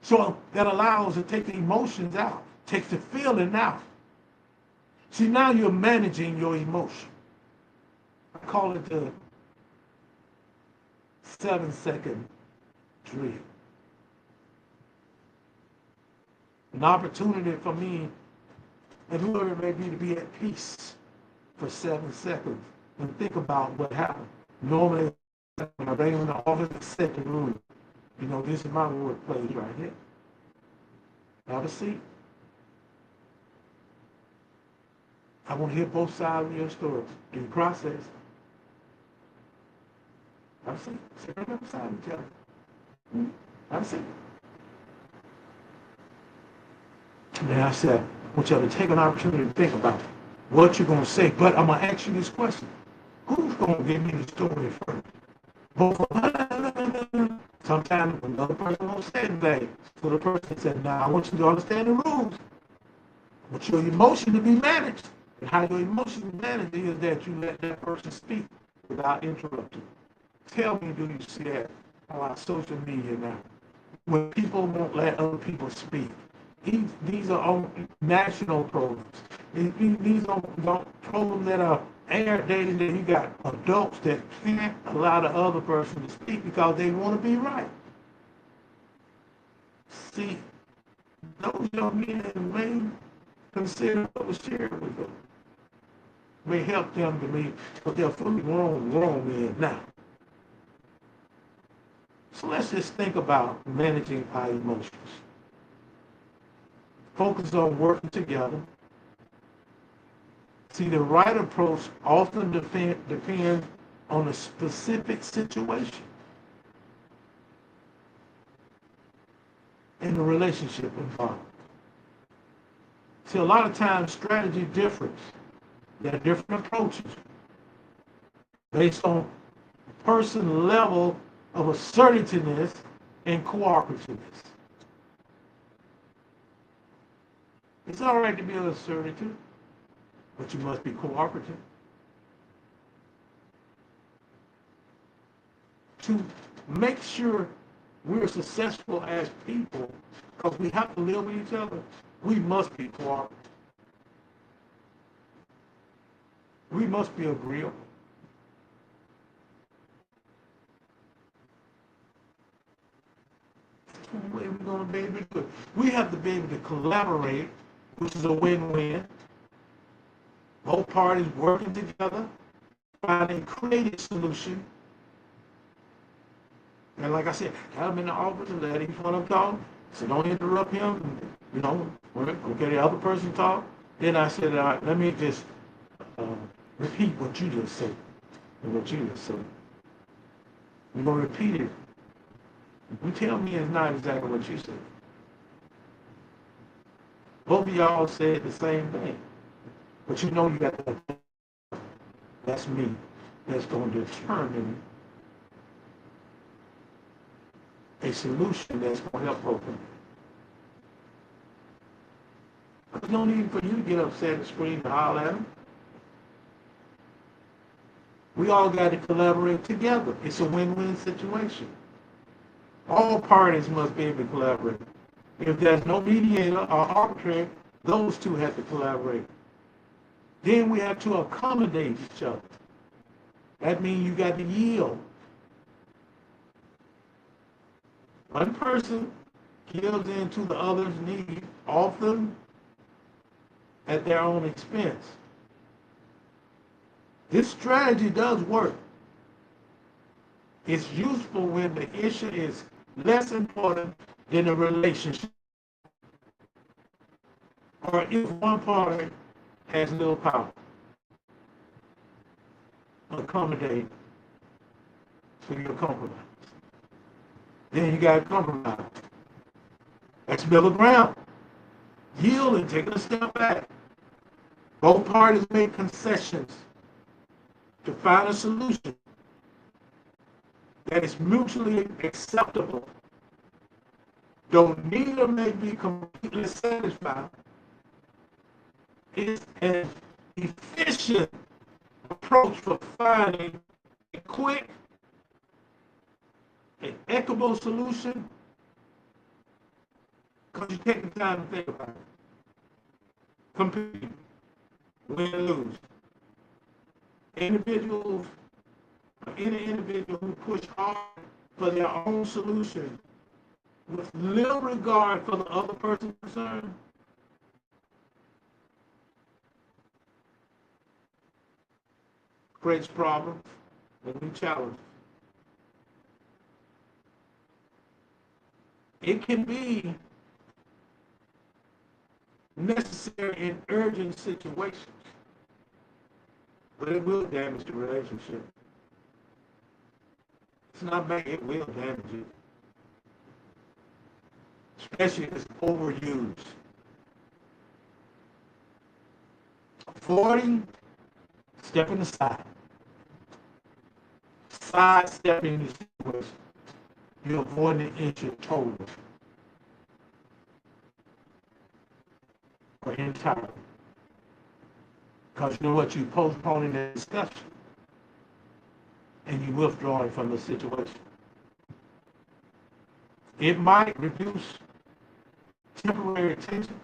Speaker 1: So that allows to take the emotions out, takes the feeling out. See, now you're managing your emotion. I call it the 7-second drill. An opportunity for me and whoever it may be to be at peace for 7 seconds and think about what happened. Normally, when I bring them in the office to set the room, you know, this is my workplace right here. Have a seat. I want to hear both sides of your story. In the process, have a seat. Sit right beside each other. Have a seat. And then I said, I want you to take an opportunity to think about what you're going to say. But I'm going to ask you this question. Who's going to give me the story first? Both of them. Sometimes another person won't say anything. So the person said, now I want you to understand the rules. I want your emotion to be managed. And how your emotion is managed is that you let that person speak without interrupting. Tell me, do you see that on our social media now? When people won't let other people speak. These are on national programs. These are programs that are aired daily that you got adults that can't allow the other person to speak because they want to be right. See, those young men may consider what was shared with them. May help them to be, but they're fully grown men now. So let's just think about managing our emotions. Focus on working together. See, the right approach often depends on a specific situation and the relationship involved. See, a lot of times strategy differs. There are different approaches based on a person's level of assertiveness and cooperativeness. It's all right to be assertive, but you must be cooperative. To make sure we're successful as people, because we have to live with each other, we must be cooperative. We must be agreeable. That's the way we're going to be able to do it. We have to be able to collaborate, which is a win-win. Both parties working together, finding a creative solution. And like I said, have him in the office and let each one of them talk. So don't interrupt him. You know, okay, the other person talk. Then I said, all right, let me just repeat what you just said. And what you just said. We're going to repeat it. You tell me it's not exactly what you said. Both of y'all said the same thing. But you know you got that. That's me. That's going to determine a solution that's going to help both of them. There's no need for you to get upset and scream and holler at them. We all got to collaborate together. It's a win-win situation. All parties must be able to collaborate. If there's no mediator or arbitrator, those two have to collaborate. Then we have to accommodate each other. That means you got to yield. One person gives in to the other's need, often at their own expense. This strategy does work. It's useful when the issue is less important than the relationship, or if one party has little power. Accommodate to your compromise. Then you got to compromise. That's middle ground. Yield and take a step back. Both parties make concessions to find a solution that is mutually acceptable. Though neither may be completely satisfied, it's an efficient approach for finding a quick and equitable solution because you take the time to think about it. Compete, win and lose. Individuals, any individual who push hard for their own solution with little regard for the other person concerned, creates problems and new challenges. It can be necessary in urgent situations, but it will damage the relationship. It's not bad, it will damage it. Especially if it's overused. Avoiding stepping aside. Sidestepping the situation. You're avoiding the issue totally. Or entirely. Because you know what, you're postponing the discussion. And you're withdrawing from the situation. It might reduce temporary tension,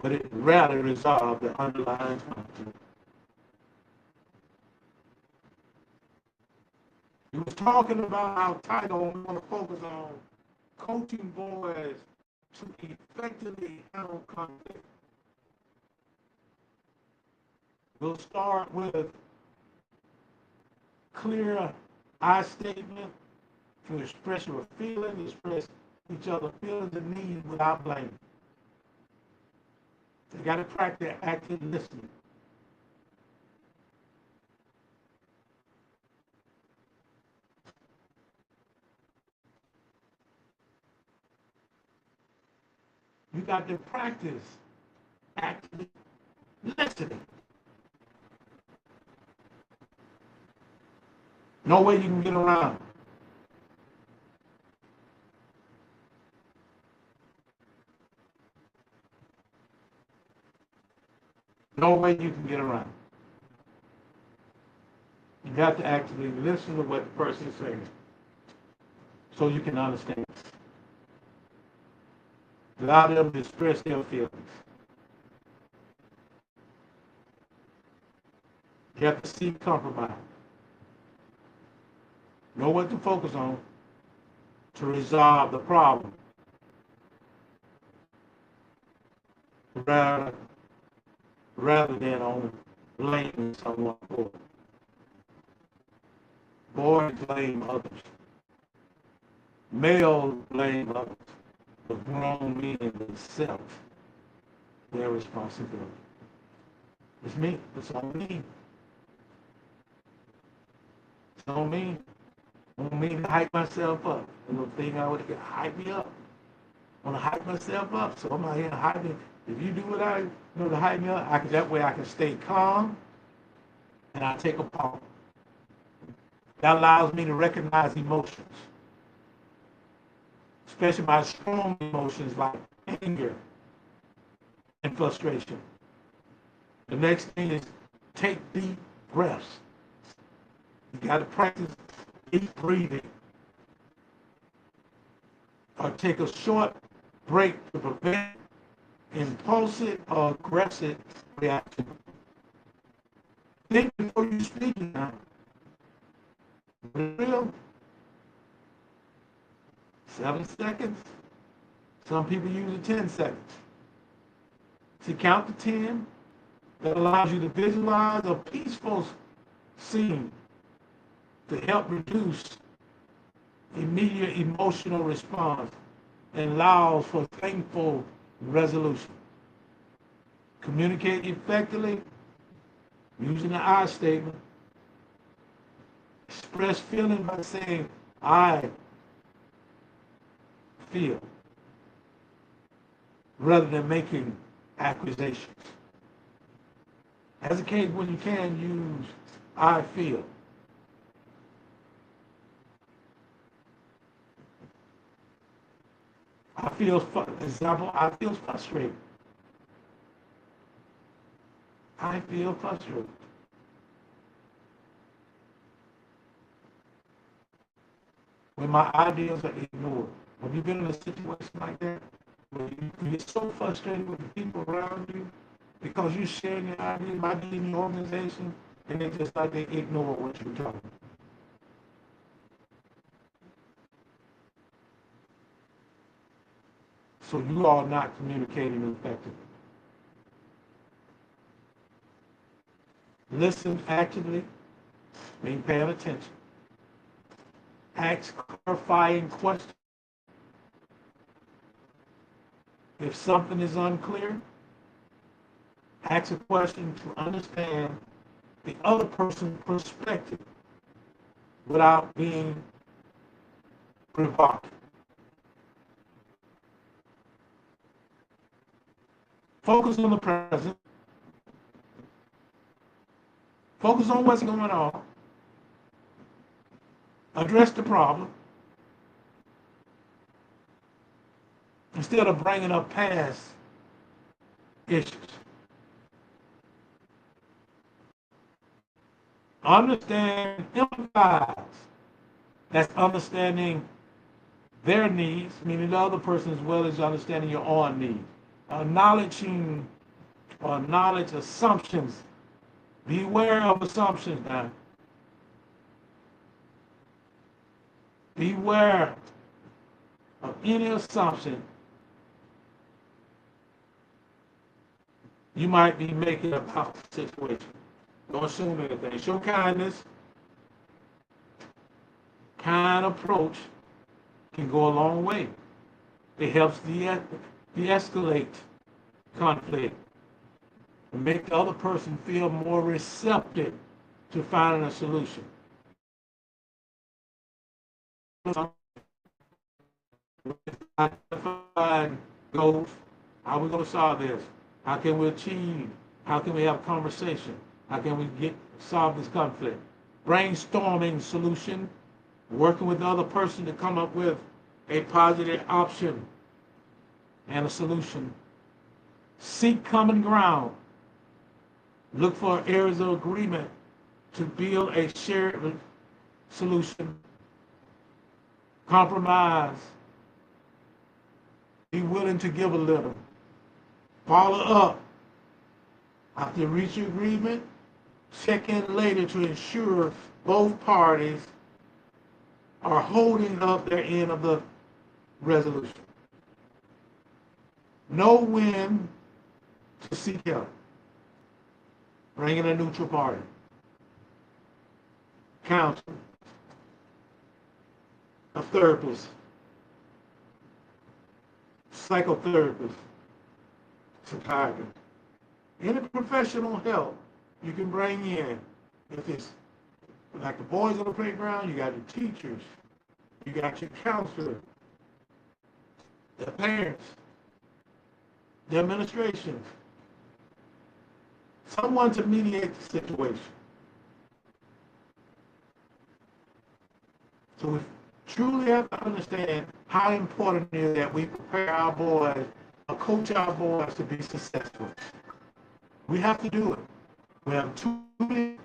Speaker 1: but it rarely resolves the underlying conflict. He was talking about how Title we want to focus on coaching boys to effectively handle conflict. We'll start with clear I statement to express your feelings, express each other's feelings and needs without blame. They got to practice active listening. You got to practice active listening. No way you can get around. No way you can get around. You got to actively listen to what the person is saying so you can understand. Allow them to express their feelings. You have to seek compromise. Know what to focus on to resolve the problem rather than on blaming someone for it. Boys blame others. Males blame others. The grown meaning themselves, their responsibility. It's me. It's on me. It's on me. On me to hype myself up. And the thing I would get hype me up. I want to hype myself up. So I'm out here hyping, If you do what I know to heighten up, that way I can stay calm and I take a pause. That allows me to recognize emotions, especially my strong emotions like anger and frustration. The next thing is take deep breaths. You got to practice deep breathing or take a short break to prevent impulsive or aggressive reaction. Think before you speak now. Real? 7 seconds. Some people use it 10 seconds. To count to 10, that allows you to visualize a peaceful scene to help reduce immediate emotional response and allows for thankful resolution. Communicate effectively using the I statement. Express feeling by saying, I feel, rather than making accusations. As a case, when you can use I feel. Example, I feel frustrated. I feel frustrated. When my ideas are ignored. Have you been in a situation like that? Where you get so frustrated with the people around you because you're sharing your ideas, might be in your organization, and they just like they ignore what you're talking about. So you are not communicating effectively. Listen actively, being paying attention. Ask clarifying questions. If something is unclear, ask a question to understand the other person's perspective without being provocative. Focus on the present. Focus on what's going on. Address the problem instead of bringing up past issues. Understand, empathize. That's understanding their needs, meaning the other person, as well as understanding your own needs. Acknowledging or acknowledge assumptions. Beware of assumptions now. Beware of any assumption you might be making about the situation. Don't assume anything. Show kindness. Kind approach can go a long way. It helps de-escalate conflict and make the other person feel more receptive to finding a solution. Identifying goals. How are we going to solve this? How can we achieve? How can we have conversation? How can we solve this conflict? Brainstorming solution, working with the other person to come up with a positive option and a solution. Seek common ground. Look for areas of agreement to build a shared solution. Compromise. Be willing to give a little. Follow up. After you reach agreement, check in later to ensure both parties are holding up their end of the resolution. Know when to seek help. Bring in a neutral party. Counselor. A therapist. Psychotherapist. Psychiatrist. Any professional help you can bring in. If it's like the boys on the playground, you got your teachers, you got your counselor, the parents. the administration, someone to mediate the situation. So we truly have to understand how important it is that we prepare our boys, or coach our boys to be successful. We have to do it. We have too many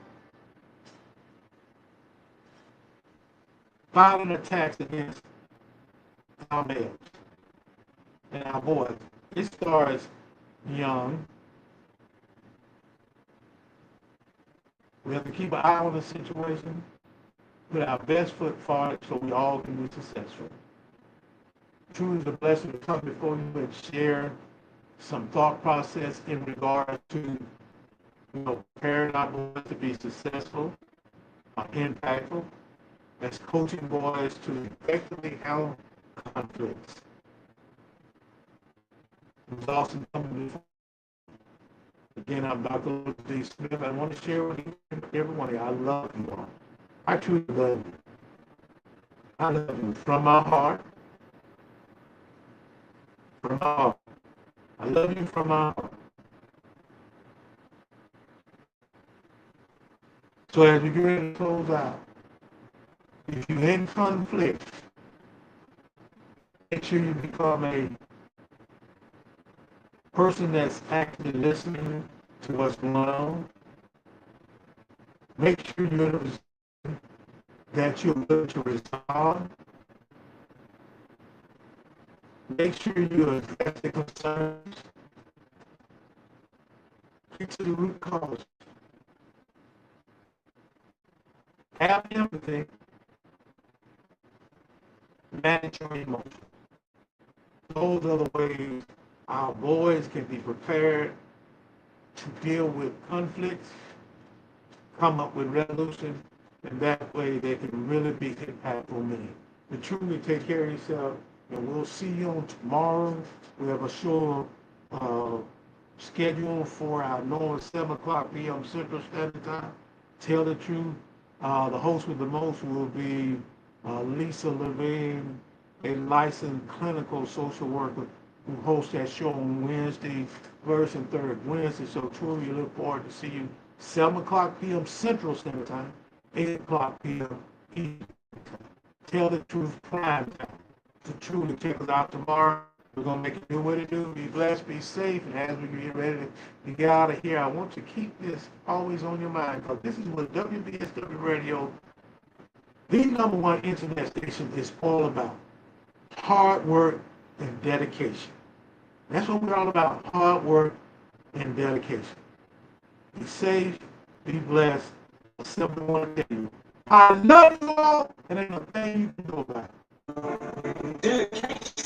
Speaker 1: violent attacks against our males and our boys. It starts young. We have to keep an eye on the situation, put our best foot forward so we all can be successful. Truly is a blessing to come before you and share some thought process in regards to preparing our boys to be successful, impactful, as coaching boys to effectively handle conflicts. It was awesome coming before. Again, I'm Dr. D. Smith. I want to share with you, everyone here, I love you all. I truly love you. I love you from my heart. From my heart. I love you from my heart. So as we get ready to close out, if you're in conflict, make sure you become a person that's actively listening to what's going on. Make sure that you're willing to resolve. Make sure you address the concerns. Get to the root cause. Have empathy. Manage your emotions. Those are the ways our boys can be prepared to deal with conflicts, come up with resolution, and that way they can really be impactful men. But truly take care of yourself, and we'll see you on tomorrow. We have a show scheduled for our normal 7 p.m. Central Standard Time. Tell the truth. The host with the most will be Lisa Levine, a licensed clinical social worker who hosts that show on Wednesday, first and third Wednesday. So truly look forward to see you 7 p.m. Central Standard Time, 8 p.m. Eastern Time. Tell the Truth prime time. So truly check us out tomorrow. We're going to make it do what it do. Be blessed, be safe, and as we get ready to get out of here, I want you to keep this always on your mind, because this is what WBSW Radio, the #1 internet station, is all about. Hard work and dedication. That's what we're all about, hard work and dedication. Be safe, be blessed. I simply want to tell you, I love you all, and ain't a thing you can do about it.
Speaker 3: Dedication.